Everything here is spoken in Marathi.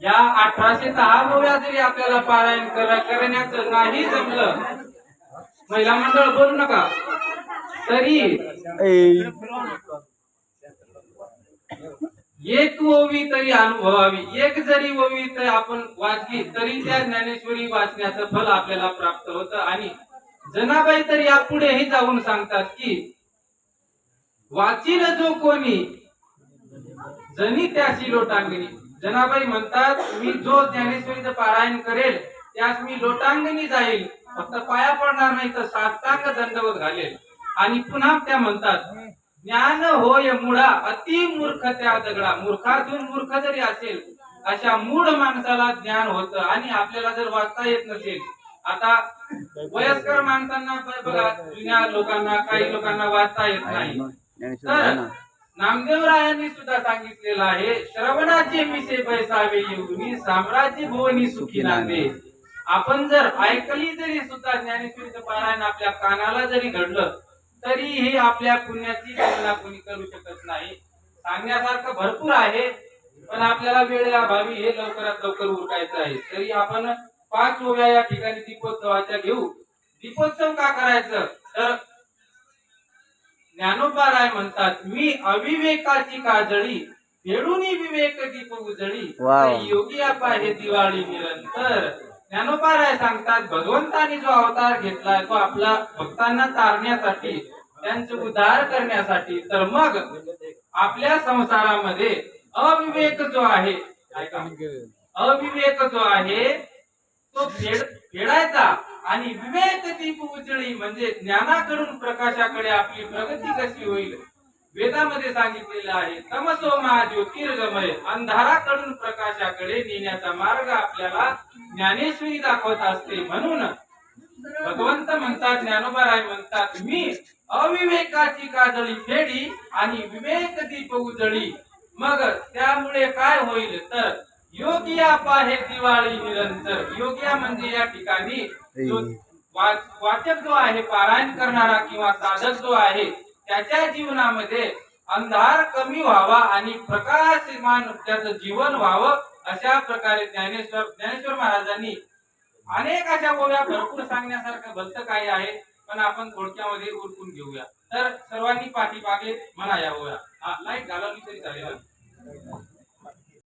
या 1810 ओव्या जरी आपल्याला पारायण करण्याचं नाही जमलं, महिला मंडळ बोलू नका, तरी एक ओवी तरी अनुभवावी, एक जरी ओवी तर आपण वाचली तरी त्या ज्ञानेश्वरी वाचण्याचं फल आपल्याला प्राप्त होतं. आणि जनाबाई तर यापुढेही जाऊन सांगतात की वाचील जो कोणी जनी त्याची लोटांगणी. जनाबाई म्हणतात, मी जो ज्ञानेश्वरीचं पारायण करेल त्यास मी लोटांगणी जाईल, फक्त पाया पडणार नाही तर साष्टांग दंडवत घालेल. आणि पुन्हा त्या म्हणतात, ज्ञान होय मुळा अति मूर्ख त्या दगडा. मूर्खातून मूर्ख जरी असेल अशा मूढ माणसाला ज्ञान होतं. आणि आपल्याला जर वाचता येत नसेल, आता वयस्कर माणसांना बघा, जुन्या लोकांना, काही लोकांना वाचता येत नाही, तर नामदेवरायांनी सुद्धा सांगितलेलं आहे, श्रवणाचे मिसे पैसावे येऊनी साम्राज्य भुवनी सुखी नांदे. आपण जर ऐकली जरी सुद्धा ज्ञानेश्वरीचं पारायण आपल्या कानाला जरी घडलं तरीही आपल्या पुण्याची गणना कोणी करू शकत नाही. सांगण्यासारखं भरपूर आहे, पण आपल्याला वेळेअभावी हे लवकरात लवकर उरकायचं आहे. तरी आपण 5 ओव्या या ठिकाणी दीपोत्सवाच्या घेऊ. दीपोत्सव का करायचं तर ज्ञानोबा राय म्हणतात, मी अविवेकाची काजळी फेडूनी विवेक दीप उजळी, योगी आपा हे दिवाळी निरंतर. ज्ञानोबा राय सांगतात, भगवंतानी जो अवतार घेतलाय तो आपला भक्तांना तारण्यासाठी, त्यांचे उद्धार करण्यासाठी. तर मग आपल्या संसारामध्ये अविवेक जो आहे, अविवेक जो आहे तो फेडायचा आणि विवेक दीप उजळी म्हणजे ज्ञानाकडून प्रकाशाकडे आपली प्रगती कशी होईल. वेदामध्ये सांगितलेलं आहे, तमसो मा ज्योतिर्गमय, अंधाराकडून प्रकाशाकडे नेण्याचा मार्ग आपल्याला ज्ञानेश्वरी दाखवत असते. म्हणून भगवंत म्हणतात, ज्ञानोबा राय म्हणतात, मी अविवेकाची काजळी फेडी आणि विवेक दीप उजळी. मग त्यामुळे काय होईल तर योगी आपा हे दिवाळी निरंतर. योगिया म्हणजे या ठिकाणी जो वाचक जो आहे, पारायण करणारा किंवा साधक जो आहे, त्याच्या जीवनामध्ये अंधार कमी व्हावा आणि प्रकाशमान त्याचं जीवन व्हावं. अशा प्रकारे ज्ञानेश्वर महाराजांनी अनेक अशा ओव्या, भरपूर सांगण्यासारखं भलतं काही आहे, पण आपण थोडक्यामध्ये उरकून घेऊया. तर सर्वांनी पाठीमागे म्हणा या ओव्या. लाईट घालवली तरी चालेल.